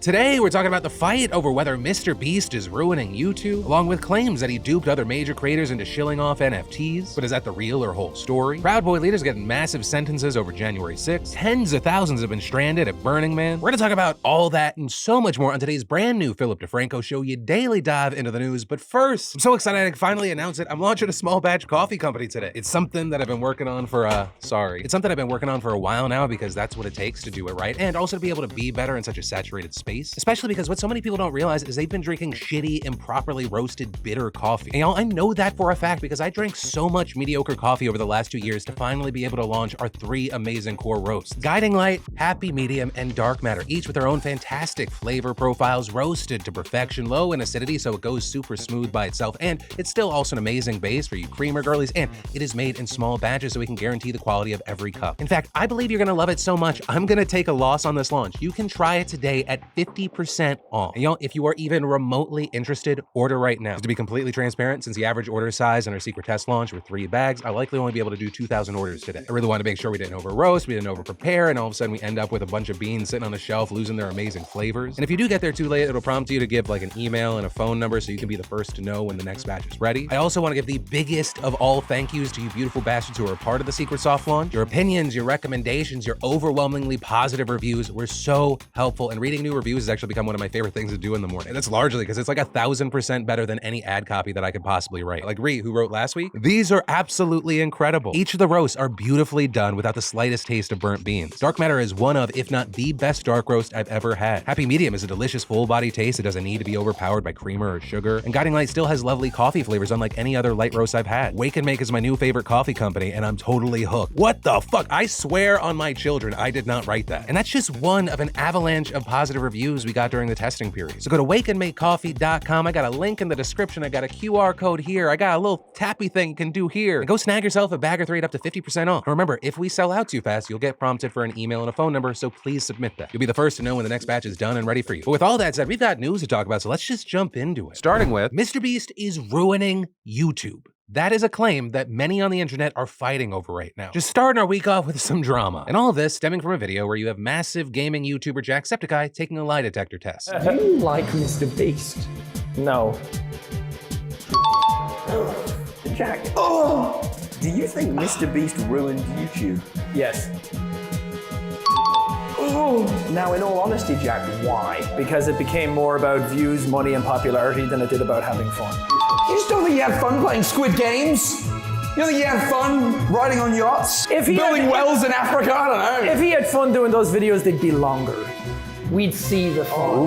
Today, we're talking about the fight over whether MrBeast is ruining YouTube, along with claims that he duped other major creators into shilling off NFTs. But is that the real or whole story? Proud Boy leaders getting massive sentences over January 6th. Tens of thousands have been stranded at Burning Man. We're gonna talk about all that and so much more on today's brand new Philip DeFranco show, your daily dive into the news. But first, I'm so excited I can finally announce it. I'm launching a small batch coffee company today. It's something that I've been working on for It's something I've been working on for a while now because that's what it takes to do it right, and also to be able to be better in such a saturated space. Especially because what so many people don't realize is they've been drinking shitty, improperly roasted, bitter coffee. And y'all, I know that for a fact because I drank so much mediocre coffee over the last 2 years to finally be able to launch our 3 amazing core roasts. Guiding Light, Happy Medium, and Dark Matter, each with their own fantastic flavor profiles, roasted to perfection, low in acidity so it goes super smooth by itself, and it's still also an amazing base for you creamer girlies, and it is made in small batches so we can guarantee the quality of every cup. In fact, I believe you're gonna love it so much, I'm gonna take a loss on this launch. You can try it today at 50% off. And y'all, if you are even remotely interested, order right now. To be completely transparent, since the average order size in our secret test launch were 3 bags, I'll likely only be able to do 2,000 orders today. I really wanted to make sure we didn't over roast, we didn't over prepare, and all of a sudden we end up with a bunch of beans sitting on the shelf losing their amazing flavors. And if you do get there too late, it'll prompt you to give like an email and a phone number so you can be the first to know when the next batch is ready. I also want to give the biggest of all thank yous to you beautiful bastards who are a part of the secret soft launch. Your opinions, your recommendations, your overwhelmingly positive reviews were so helpful, and reading new reviews has actually become one of my favorite things to do in the morning. And that's largely because it's like 1,000% better than any ad copy that I could possibly write. Like Ree, who wrote last week, these are absolutely incredible. Each of the roasts are beautifully done without the slightest taste of burnt beans. Dark Matter is one of, if not the best dark roast I've ever had. Happy Medium is a delicious full body taste that doesn't need to be overpowered by creamer or sugar. And Guiding Light still has lovely coffee flavors unlike any other light roast I've had. Wake and Make is my new favorite coffee company, and I'm totally hooked. What the fuck? I swear on my children, I did not write that. And that's just one of an avalanche of positive reviews we got during the testing period. So go to wakeandmakecoffee.com. I got a link in the description. I got a QR code here. I got a little tappy thing you can do here. And go snag yourself a bag or 3 at up to 50% off. And remember, if we sell out too fast, you'll get prompted for an email and a phone number, so please submit that. You'll be the first to know when the next batch is done and ready for you. But with all that said, we've got news to talk about, so let's just jump into it. Starting with, MrBeast is ruining YouTube. That is a claim that many on the internet are fighting over right now. Just starting our week off with some drama. And all of this stemming from a video where you have massive gaming YouTuber Jacksepticeye taking a lie detector test. Do you like MrBeast? No. Jack. Oh! Do you think MrBeast ruined YouTube? Yes. Oh! Now, in all honesty, Jack, why? Because it became more about views, money, and popularity than it did about having fun. You just don't think you have fun playing Squid Games? You don't think you have fun riding on yachts? Building wells in Africa? I don't know. If he had fun doing those videos, they'd be longer. We'd see the fun.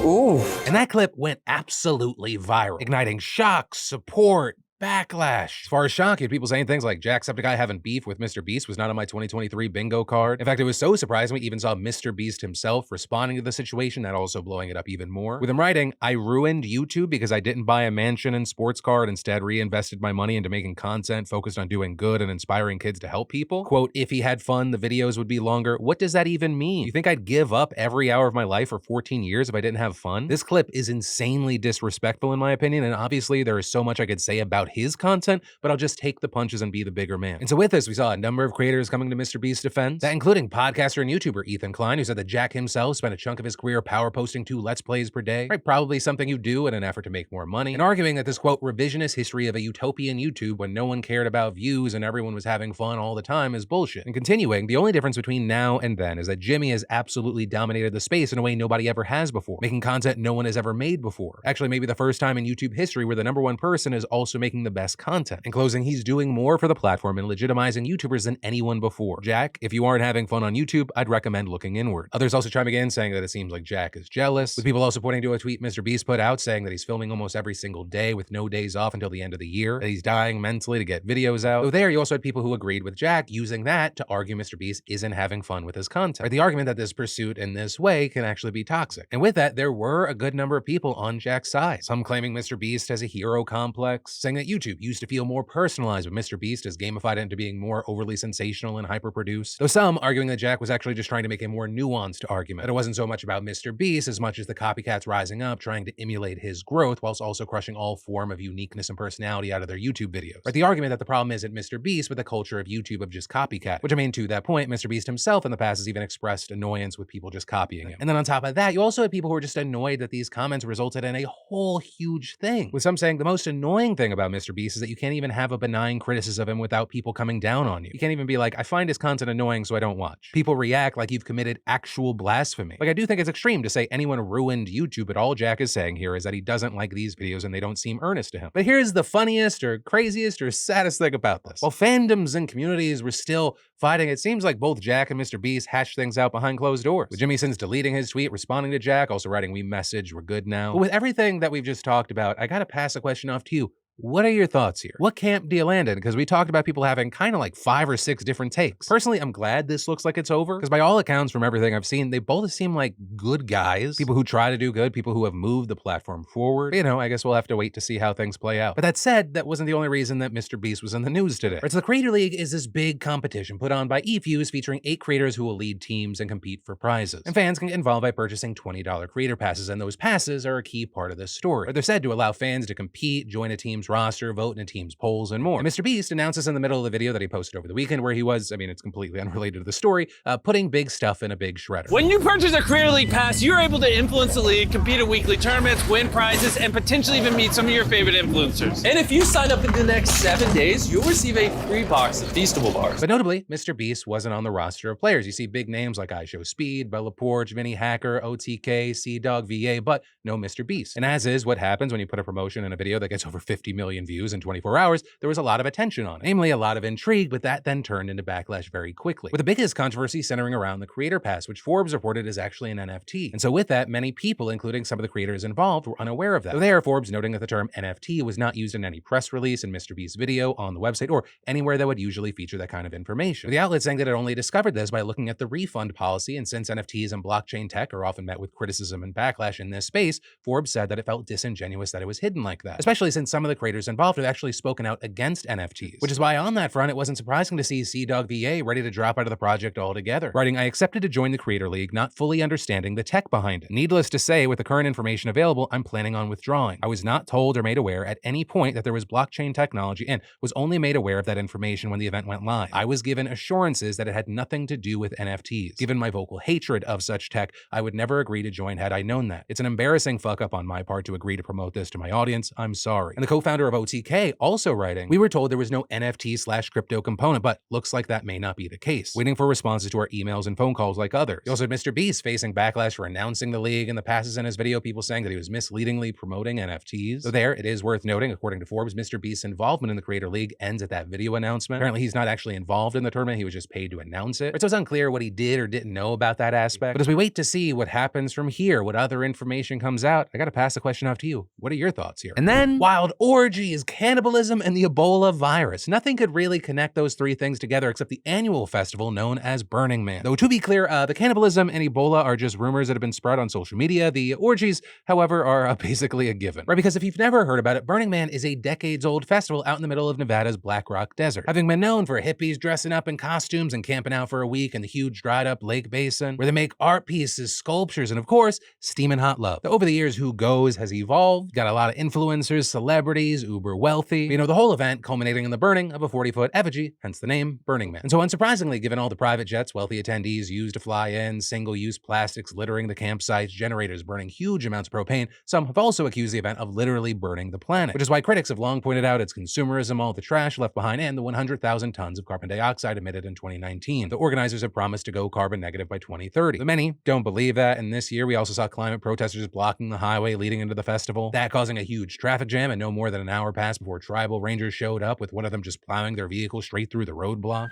Ooh. And that clip went absolutely viral, igniting shock, support, backlash. As far as shock, you had people saying things like Jacksepticeye having beef with MrBeast was not on my 2023 bingo card. In fact, it was so surprising we even saw MrBeast himself responding to the situation, that also blowing it up even more. With him writing, "I ruined YouTube because I didn't buy a mansion and sports car and instead reinvested my money into making content focused on doing good and inspiring kids to help people." Quote, "If he had fun, the videos would be longer." What does that even mean? You think I'd give up every hour of my life for 14 years if I didn't have fun? This clip is insanely disrespectful in my opinion, and obviously there is so much I could say about his content, but I'll just take the punches and be the bigger man. And so with this, we saw a number of creators coming to MrBeast's defense, that including podcaster and YouTuber Ethan Klein, who said that Jack himself spent a chunk of his career power posting 2 Let's Plays per day, right? Probably something you do in an effort to make more money, and arguing that this, quote, revisionist history of a utopian YouTube when no one cared about views and everyone was having fun all the time is bullshit. And continuing, the only difference between now and then is that Jimmy has absolutely dominated the space in a way nobody ever has before, making content no one has ever made before. Actually, maybe the first time in YouTube history where the #1 person is also making the best content. In closing, he's doing more for the platform and legitimizing YouTubers than anyone before. Jack, if you aren't having fun on YouTube, I'd recommend looking inward. Others also chime again saying that it seems like Jack is jealous, with people also pointing to a tweet MrBeast put out saying that he's filming almost every single day with no days off until the end of the year, that he's dying mentally to get videos out. Though there, you also had people who agreed with Jack, using that to argue MrBeast isn't having fun with his content. Right? The argument that this pursuit in this way can actually be toxic. And with that, there were a good number of people on Jack's side. Some claiming MrBeast has a hero complex, saying that that YouTube used to feel more personalized, but MrBeast has gamified it into being more overly sensational and hyper-produced. Though some arguing that Jack was actually just trying to make a more nuanced argument, that it wasn't so much about MrBeast as much as the copycats rising up, trying to emulate his growth, whilst also crushing all form of uniqueness and personality out of their YouTube videos. Right, the argument that the problem isn't MrBeast, but the culture of YouTube of just copycat, which I mean, to that point, MrBeast himself in the past has even expressed annoyance with people just copying him. And then on top of that, you also have people who are just annoyed that these comments resulted in a whole huge thing, with some saying the most annoying thing about MrBeast is that you can't even have a benign criticism of him without people coming down on you. You can't even be like, I find his content annoying, so I don't watch. People react like you've committed actual blasphemy. Like, I do think it's extreme to say anyone ruined YouTube, but all Jack is saying here is that he doesn't like these videos and they don't seem earnest to him. But here's the funniest or craziest or saddest thing about this. While fandoms and communities were still fighting, it seems like both Jack and MrBeast hashed things out behind closed doors, with Jimmy since deleting his tweet, responding to Jack, also writing, "We message, we're good now." But with everything that we've just talked about, I gotta pass the question off to you. What are your thoughts here? What camp do you land in? Because we talked about people having kind of like 5 or 6 different takes. Personally, I'm glad this looks like it's over, because by all accounts from everything I've seen, they both seem like good guys, people who try to do good, people who have moved the platform forward. But, you know, I guess we'll have to wait to see how things play out. But that said, that wasn't the only reason that MrBeast was in the news today. Right, so the Creator League is this big competition put on by eFuse featuring 8 creators who will lead teams and compete for prizes. And fans can get involved by purchasing $20 creator passes, and those passes are a key part of this story. They're said to allow fans to compete, join a team's roster, vote in team's polls, and more. And MrBeast announces in the middle of the video that he posted over the weekend where he was, I mean, it's completely unrelated to the story, putting big stuff in a big shredder. When you purchase a Creator League pass, you're able to influence the league, compete in weekly tournaments, win prizes, and potentially even meet some of your favorite influencers. And if you sign up in the next 7 days, you'll receive a free box of Feastable bars. But notably, MrBeast wasn't on the roster of players. You see big names like iShowSpeed, Bella Porch, Vinny Hacker, OTK, CDog VA, but no MrBeast. And as is what happens when you put a promotion in a video that gets over 50 million views in 24 hours, there was a lot of attention on it, namely a lot of intrigue, but that then turned into backlash very quickly, with the biggest controversy centering around the Creator Pass, which Forbes reported is actually an NFT. And so with that, many people, including some of the creators involved, were unaware of that. So there, Forbes noting that the term NFT was not used in any press release in MrBeast's video, on the website, or anywhere that would usually feature that kind of information. The outlet saying that it only discovered this by looking at the refund policy, and since NFTs and blockchain tech are often met with criticism and backlash in this space, Forbes said that it felt disingenuous that it was hidden like that, especially since some of the creators involved have actually spoken out against NFTs, which is why on that front, it wasn't surprising to see CDog VA ready to drop out of the project altogether, writing, "I accepted to join the Creator League, not fully understanding the tech behind it. Needless to say, with the current information available, I'm planning on withdrawing. I was not told or made aware at any point that there was blockchain technology and was only made aware of that information when the event went live. I was given assurances that it had nothing to do with NFTs. Given my vocal hatred of such tech, I would never agree to join had I known that. It's an embarrassing fuck up on my part to agree to promote this to my audience. I'm sorry." And the co-founder of OTK also writing, "We were told there was no NFT/crypto component, but looks like that may not be the case. Waiting for responses to our emails and phone calls like others." You also had MrBeast facing backlash for announcing the league and the passes in his video, people saying that he was misleadingly promoting NFTs. So there, it is worth noting, according to Forbes, MrBeast's involvement in the Creator League ends at that video announcement. Apparently, he's not actually involved in the tournament, he was just paid to announce it. So it's unclear what he did or didn't know about that aspect. But as we wait to see what happens from here, what other information comes out, I gotta pass the question off to you. What are your thoughts here? And then, wild orgies, cannibalism, and the Ebola virus. Nothing could really connect those 3 things together except the annual festival known as Burning Man. Though to be clear, the cannibalism and Ebola are just rumors that have been spread on social media. The orgies, however, are basically a given. Right, because if you've never heard about it, Burning Man is a decades-old festival out in the middle of Nevada's Black Rock Desert, having been known for hippies dressing up in costumes and camping out for a week in the huge dried-up lake basin, where they make art pieces, sculptures, and of course, steaming hot love. Though over the years, who goes has evolved, got a lot of influencers, celebrities, uber wealthy, you know, the whole event culminating in the burning of a 40-foot effigy, hence the name Burning Man. And so unsurprisingly, given all the private jets wealthy attendees use to fly in, single-use plastics littering the campsites, generators burning huge amounts of propane, some have also accused the event of literally burning the planet, which is why critics have long pointed out its consumerism, all the trash left behind, and the 100,000 tons of carbon dioxide emitted in 2019. The organizers have promised to go carbon negative by 2030. But many don't believe that, and this year we also saw climate protesters blocking the highway leading into the festival, that causing a huge traffic jam, and no more than an hour passed before tribal rangers showed up, with one of them just plowing their vehicle straight through the roadblock.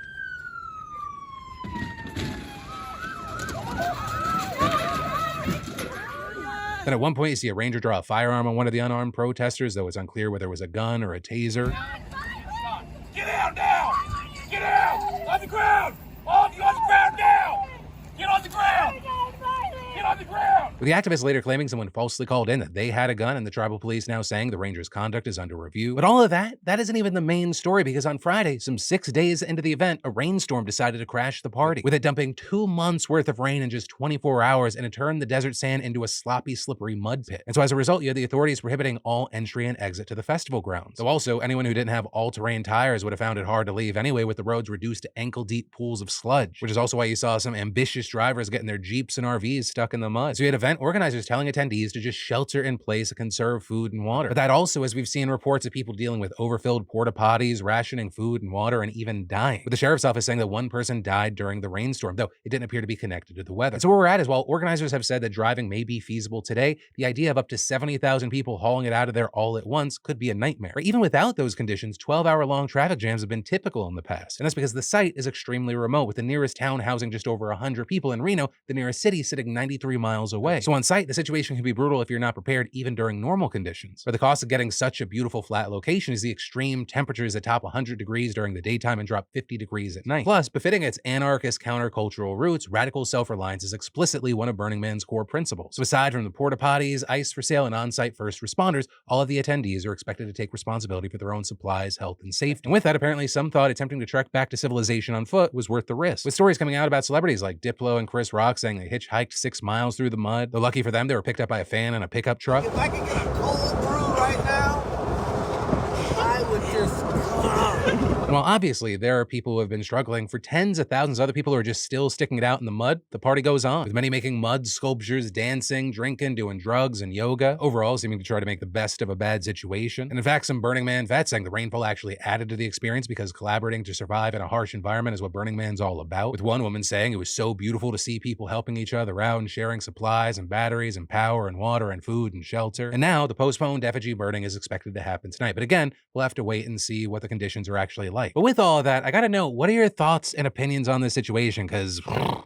Then at one point, you see a ranger draw a firearm on one of the unarmed protesters, though it's unclear whether it was a gun or a taser. Get out now! Get out! On the ground! All of you on the ground now! Get on the ground! Get on the ground! With the activists later claiming someone falsely called in that they had a gun, and the tribal police now saying the Rangers' conduct is under review. But all of that isn't even the main story, because on Friday, some 6 days into the event, a rainstorm decided to crash the party, with it dumping 2 months worth of rain in just 24 hours, and it turned the desert sand into a sloppy, slippery mud pit. And so as a result, you had the authorities prohibiting all entry and exit to the festival grounds. Though also, anyone who didn't have all-terrain tires would have found it hard to leave anyway, with the roads reduced to ankle-deep pools of sludge, which is also why you saw some ambitious drivers getting their Jeeps and RVs stuck in the mud. So you had event organizers telling attendees to just shelter in place and conserve food and water. But that also, as we've seen reports of people dealing with overfilled porta potties, rationing food and water, and even dying. With the sheriff's office saying that 1 person died during the rainstorm, though it didn't appear to be connected to the weather. And so where we're at is, while organizers have said that driving may be feasible today, the idea of up to 70,000 people hauling it out of there all at once could be a nightmare. Or even without those conditions, 12-hour-long traffic jams have been typical in the past. And that's because the site is extremely remote, with the nearest town housing just over 100 people in Reno, the nearest city sitting 93 miles away. So on site, the situation can be brutal if you're not prepared even during normal conditions. But the cost of getting such a beautiful flat location is the extreme temperatures that top 100 degrees during the daytime and drop 50 degrees at night. Plus, befitting its anarchist countercultural roots, radical self-reliance is explicitly one of Burning Man's core principles. So aside from the porta potties, ice for sale, and on-site first responders, all of the attendees are expected to take responsibility for their own supplies, health, and safety. And with that, apparently some thought attempting to trek back to civilization on foot was worth the risk, with stories coming out about celebrities like Diplo and Chris Rock saying they hitchhiked 6 miles through the mud. Though lucky for them, they were picked up by a fan in a pickup truck. If I could get a cold brew right now, I would just. And while obviously there are people who have been struggling, for tens of thousands of other people who are just still sticking it out in the mud, the party goes on, with many making mud sculptures, dancing, drinking, doing drugs and yoga, overall seeming to try to make the best of a bad situation. And in fact, some Burning Man vets saying the rainfall actually added to the experience, because collaborating to survive in a harsh environment is what Burning Man's all about, with one woman saying it was so beautiful to see people helping each other out and sharing supplies and batteries and power and water and food and shelter. And now the postponed effigy burning is expected to happen tonight, but again, we'll have to wait and see what the conditions are actually like. But with all of that, I gotta know, what are your thoughts and opinions on this situation? Because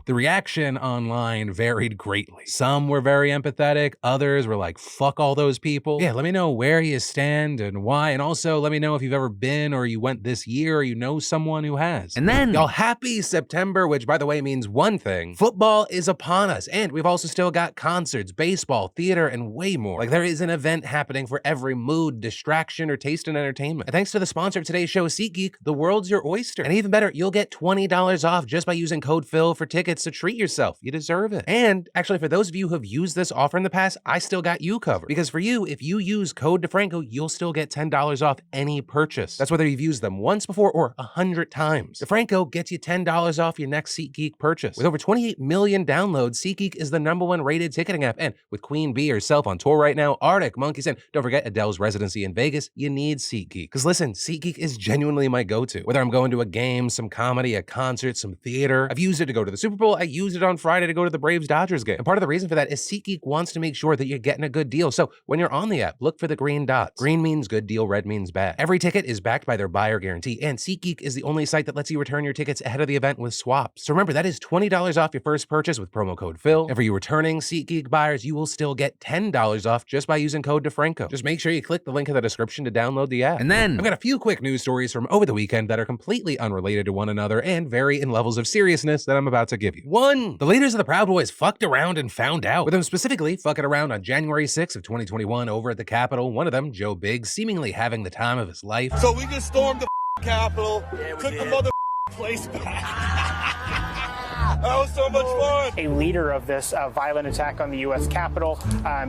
the reaction online varied greatly. Some were very empathetic, others were like, fuck all those people. Yeah, let me know where you stand and why, and also let me know if you've ever been or you went this year or you know someone who has. And then, y'all, happy September, which by the way means one thing: football is upon us, and we've also still got concerts, baseball, theater, and way more. Like, there is an event happening for every mood, distraction, or taste in entertainment. And thanks to the sponsor of today's show, SeatGeek, the world's your oyster. And even better, you'll get $20 off just by using code Phil for tickets to treat yourself. You deserve it. And actually, for those of you who have used this offer in the past, I still got you covered. Because for you, if you use code DeFranco, you'll still get $10 off any purchase. That's whether you've used them once before or 100 times. DeFranco gets you $10 off your next SeatGeek purchase. With over 28 million downloads, SeatGeek is the #1 rated ticketing app. And with Queen Bee herself on tour right now, Arctic Monkeys, and don't forget Adele's residency in Vegas, you need SeatGeek. Because listen, SeatGeek is genuinely my go-to. Whether I'm going to a game, some comedy, a concert, some theater, I've used it to go to the Super Bowl. I used it on Friday to go to the Braves-Dodgers game. And part of the reason for that is SeatGeek wants to make sure that you're getting a good deal. So when you're on the app, look for the green dots. Green means good deal, red means bad. Every ticket is backed by their buyer guarantee, and SeatGeek is the only site that lets you return your tickets ahead of the event with swaps. So remember, that is $20 off your first purchase with promo code Phil. And for you returning SeatGeek buyers, you will still get $10 off just by using code DeFranco. Just make sure you click the link in the description to download the app. And then I've got a few quick news stories from over the weekend that are completely unrelated to one another and vary in levels of seriousness that I'm about to give you. 1. The leaders of the Proud Boys fucked around and found out, with them specifically fucking around on January 6th of 2021 over at the Capitol. One of them, Joe Biggs, seemingly having the time of his life. So we just stormed the Capitol, took the mother place back. That was so much fun. A leader of this violent attack on the U.S. Capitol,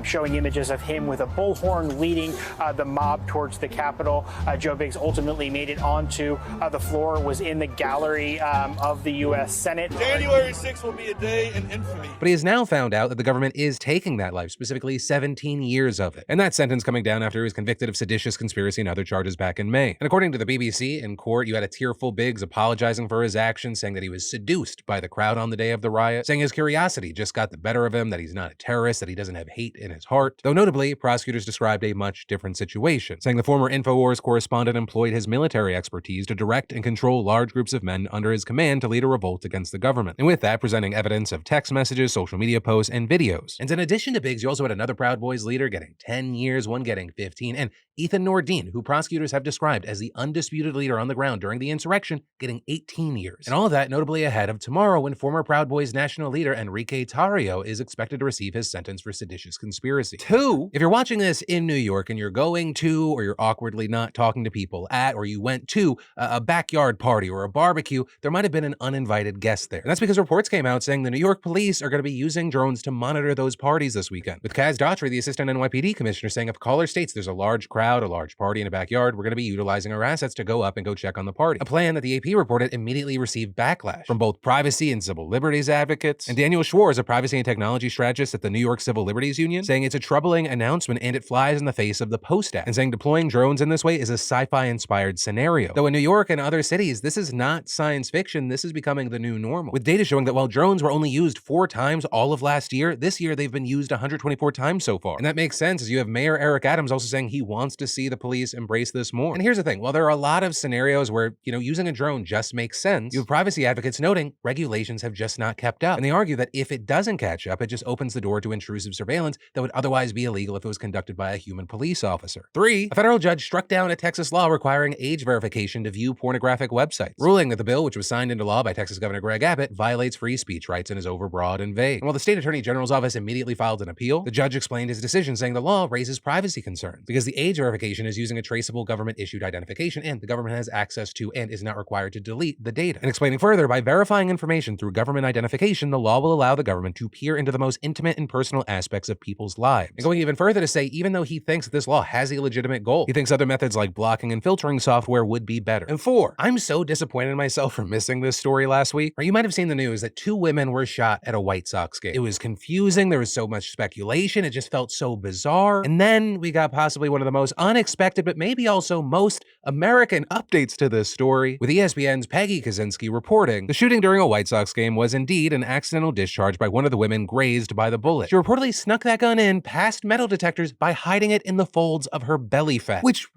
showing images of him with a bullhorn leading the mob towards the Capitol. Joe Biggs ultimately made it onto the floor, was in the gallery of the U.S. Senate. January 6th will be a day in infamy. But he has now found out that the government is taking that life, specifically 17 years of it. And that sentence coming down after he was convicted of seditious conspiracy and other charges back in May. And according to the BBC, in court, you had a tearful Biggs apologizing for his actions, saying that he was seduced by the crowd on the day of the riot, saying his curiosity just got the better of him, that he's not a terrorist, that he doesn't have hate in his heart. Though notably, prosecutors described a much different situation, saying the former InfoWars correspondent employed his military expertise to direct and control large groups of men under his command to lead a revolt against the government. And with that, presenting evidence of text messages, social media posts, and videos. And in addition to Biggs, you also had another Proud Boys leader getting 10 years, one getting 15, and Ethan Nordine, who prosecutors have described as the undisputed leader on the ground during the insurrection, getting 18 years. And all of that notably ahead of tomorrow, when former Proud Boys national leader Enrique Tarrio is expected to receive his sentence for seditious conspiracy. 2, if you're watching this in New York and you're going to, or you're awkwardly not talking to people at, or you went to a backyard party or a barbecue, there might have been an uninvited guest there. And that's because reports came out saying the New York police are going to be using drones to monitor those parties this weekend. With Kaz Daughtry, the assistant NYPD commissioner, saying if a caller states there's a large crowd, a large party in a backyard, we're going to be utilizing our assets to go up and go check on the party. A plan that the AP reported immediately received backlash from both privacy and civil liberties advocates. And Daniel Schwartz, a privacy and technology strategist at the New York Civil Liberties Union, saying it's a troubling announcement and it flies in the face of the Post Act, and saying deploying drones in this way is a sci-fi inspired scenario. Though in New York and other cities, this is not science fiction, this is becoming the new normal. With data showing that while drones were only used 4 times all of last year, this year they've been used 124 times so far. And that makes sense, as you have Mayor Eric Adams also saying he wants to see the police embrace this more. And here's the thing, while there are a lot of scenarios where, using a drone just makes sense, you have privacy advocates noting regulations have just not kept up. And they argue that if it doesn't catch up, it just opens the door to intrusive surveillance that would otherwise be illegal if it was conducted by a human police officer. 3, a federal judge struck down a Texas law requiring age verification to view pornographic websites, ruling that the bill, which was signed into law by Texas Governor Greg Abbott, violates free speech rights and is overbroad and vague. And while the state attorney general's office immediately filed an appeal, the judge explained his decision, saying the law raises privacy concerns because the age verification is using a traceable government-issued identification, and the government has access to and is not required to delete the data. And explaining further, by verifying information through government identification, the law will allow the government to peer into the most intimate and personal aspects of people's lives. And going even further to say, even though he thinks that this law has a legitimate goal, he thinks other methods like blocking and filtering software would be better. And 4, I'm so disappointed in myself for missing this story last week. Or you might have seen the news that 2 women were shot at a White Sox game. It was confusing, there was so much speculation, it just felt so bizarre. And then we got possibly one of the most unexpected, but maybe also most American updates to this story, with ESPN's Peggy Kaczynski reporting the shooting during a White Sox game was indeed an accidental discharge by one of the women grazed by the bullet. She reportedly snuck that gun in past metal detectors by hiding it in the folds of her belly fat, which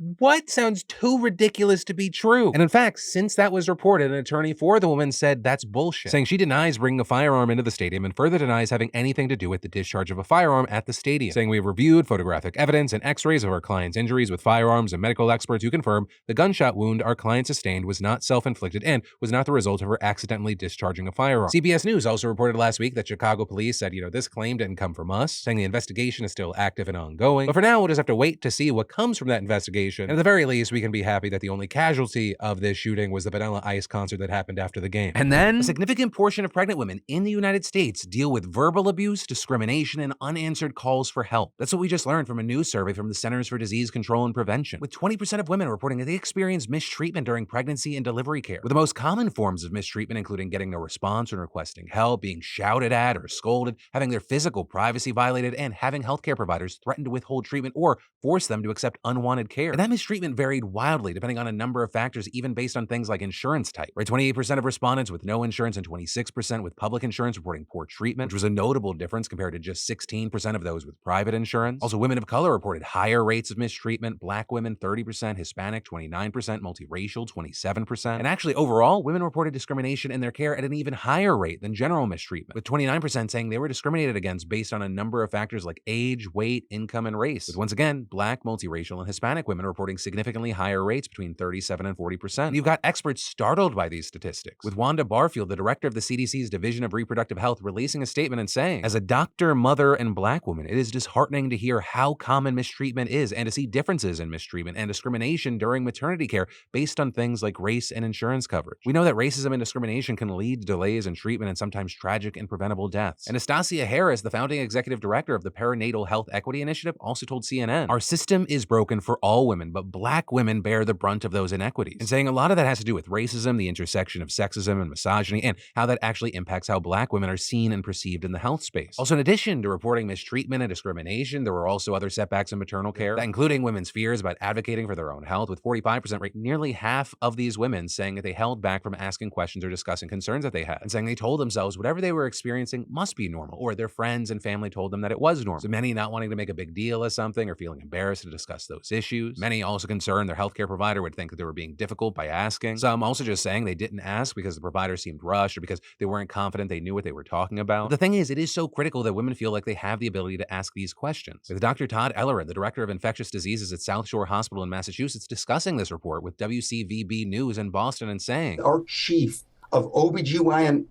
sounds too ridiculous to be true. And in fact, since that was reported, an attorney for the woman said that's bullshit, saying she denies bringing a firearm into the stadium and further denies having anything to do with the discharge of a firearm at the stadium, saying we have reviewed photographic evidence and x-rays of our client's injuries with firearms and medical experts who confirm the gunshot wound our client sustained was not self-inflicted and was not the result of her accidentally discharging a firearm. CBS News also reported last week that Chicago police said, this claim didn't come from us, saying the investigation is still active and ongoing. But for now, we'll just have to wait to see what comes from that investigation. And at the very least, we can be happy that the only casualty of this shooting was the Vanilla Ice concert that happened after the game. And then, a significant portion of pregnant women in the United States deal with verbal abuse, discrimination, and unanswered calls for help. That's what we just learned from a new survey from the Centers for Disease Control and Prevention, with 20% of women reporting that they experienced mistreatment during pregnancy and delivery care, with the most common forms of mistreatment including getting no response when requesting help, being shouted at or scolded, having their physical privacy violated, and having healthcare providers threaten to withhold treatment or force them to accept unwanted care. And that mistreatment varied wildly depending on a number of factors, even based on things like insurance type. Right, 28% of respondents with no insurance and 26% with public insurance reporting poor treatment, which was a notable difference compared to just 16% of those with private insurance. Also, women of color reported higher rates of mistreatment, Black women 30%, Hispanic 29%, multiracial 27%. And actually, overall, women reported discrimination in their care at an even higher rate than general mistreatment, with 29% saying they were discriminated against based on a number of factors like age, weight, income, and race, with once again, Black, multiracial, and Hispanic women reporting significantly higher rates between 37 and 40%. And you've got experts startled by these statistics, with Wanda Barfield, the director of the CDC's Division of Reproductive Health, releasing a statement and saying, as a doctor, mother, and Black woman, it is disheartening to hear how common mistreatment is and to see differences in mistreatment and discrimination during maternity care based on things like race and insurance coverage. We know that racism and discrimination can lead to delays in treatment and sometimes tragic and preventable deaths. And Anastasia Harris, the founding executive director of the Perinatal Health Equity Initiative, also told CNN, our system is broken for all women, but Black women bear the brunt of those inequities. And saying a lot of that has to do with racism, the intersection of sexism and misogyny, and how that actually impacts how Black women are seen and perceived in the health space. Also, in addition to reporting mistreatment and discrimination, there were also other setbacks in maternal care, including women's fears about advocating for their own health, with 45% rate, nearly half of these women saying that they held back from asking questions or discussing concerns that they had, and saying they told themselves whatever they were experiencing must be normal, or their friends and family told them that it was normal. So many not wanting to make a big deal of something or feeling embarrassed to discuss those issues. Many also concerned their healthcare provider would think that they were being difficult by asking. Some also just saying they didn't ask because the provider seemed rushed or because they weren't confident they knew what they were talking about. But the thing is, it is so critical that women feel like they have the ability to ask these questions. With Dr. Todd Ellerin, the director of infectious diseases at South Shore Hospital in Massachusetts, discussing this report with WCVB News in Boston and saying, our chief of OBGYN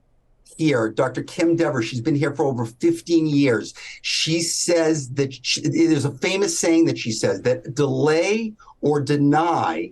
here, Dr. Kim Dever, she's been here for over 15 years. She says that there's a famous saying that she says that delay or deny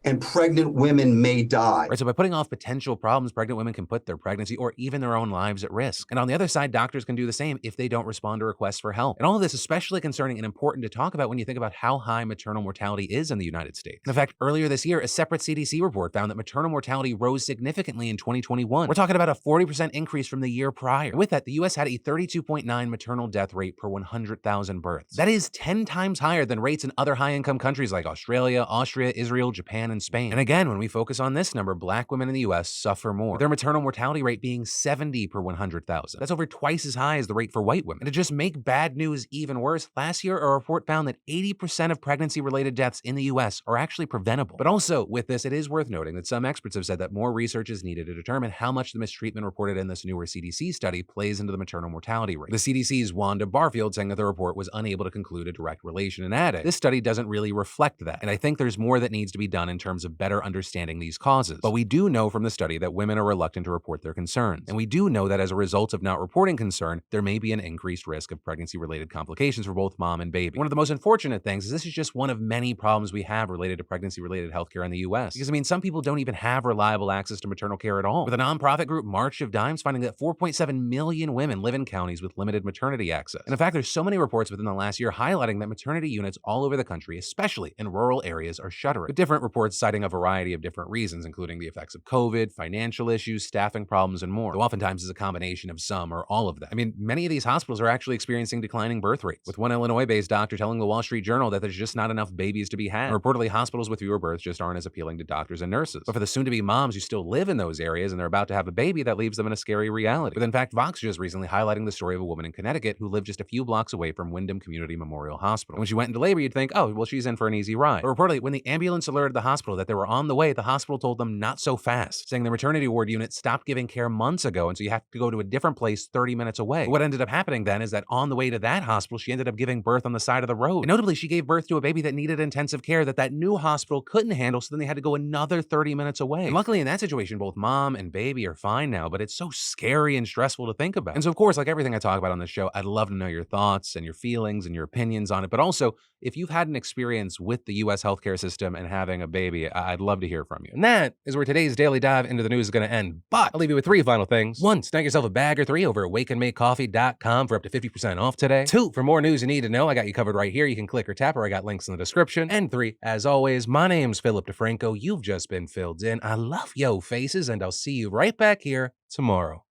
and pregnant women may die. Right, so by putting off potential problems, pregnant women can put their pregnancy or even their own lives at risk. And on the other side, doctors can do the same if they don't respond to requests for help. And all of this is especially concerning and important to talk about when you think about how high maternal mortality is in the United States. In fact, earlier this year, a separate CDC report found that maternal mortality rose significantly in 2021. We're talking about a 40% increase from the year prior. And with that, the US had a 32.9 maternal death rate per 100,000 births. That is 10 times higher than rates in other high-income countries like Australia, Austria, Israel, Japan, and Spain. And again, when we focus on this number, Black women in the US suffer more, with their maternal mortality rate being 70 per 100,000. That's over twice as high as the rate for white women. And to just make bad news even worse, last year a report found that 80% of pregnancy-related deaths in the US are actually preventable. But also, with this, it is worth noting that some experts have said that more research is needed to determine how much the mistreatment reported in this newer CDC study plays into the maternal mortality rate. The CDC's Wanda Barfield saying that the report was unable to conclude a direct relation and added, this study doesn't really reflect that. And I think there's more that needs to be done in terms of better understanding these causes. But we do know from the study that women are reluctant to report their concerns. And we do know that as a result of not reporting concern, there may be an increased risk of pregnancy-related complications for both mom and baby. One of the most unfortunate things is this is just one of many problems we have related to pregnancy-related healthcare in the US. Because, I mean, some people don't even have reliable access to maternal care at all. With a nonprofit group, March of Dimes, finding that 4.7 million women live in counties with limited maternity access. And in fact, there's so many reports within the last year highlighting that maternity units all over the country, especially in rural areas, are shuttering, with different reports citing a variety of different reasons, including the effects of COVID, financial issues, staffing problems, and more. Though oftentimes it's a combination of some or all of them. I mean, many of these hospitals are actually experiencing declining birth rates, with one Illinois-based doctor telling the Wall Street Journal that there's just not enough babies to be had. And reportedly, hospitals with fewer births just aren't as appealing to doctors and nurses. But for the soon-to-be moms who still live in those areas and they're about to have a baby, that leaves them in a scary reality. With in fact, Vox just recently highlighting the story of a woman in Connecticut who lived just a few blocks away from Wyndham Community Memorial Hospital. And when she went into labor, you'd think, oh, well, she's in for an easy ride. But reportedly, when the ambulance alerted the hospital that they were on the way, the hospital told them not so fast, saying the maternity ward unit stopped giving care months ago, and so you have to go to a different place 30 minutes away. But what ended up happening then is that on the way to that hospital, she ended up giving birth on the side of the road. And notably, she gave birth to a baby that needed intensive care that new hospital couldn't handle, so then they had to go another 30 minutes away. And luckily, in that situation, both mom and baby are fine now, but it's so scary and stressful to think about. And so, of course, like everything I talk about on this show, I'd love to know your thoughts and your feelings and your opinions on it. But also, if you've had an experience with the US healthcare system and having a baby, I'd love to hear from you. And that is where today's daily dive into the news is going to end. But I'll leave you with three final things. 1, snag yourself a bag or 3 over at wakeandmakecoffee.com for up to 50% off today. 2, for more news you need to know, I got you covered right here. You can click or tap, or I got links in the description. And 3, as always, my name's Philip DeFranco. You've just been filled in. I love yo faces, and I'll see you right back here tomorrow.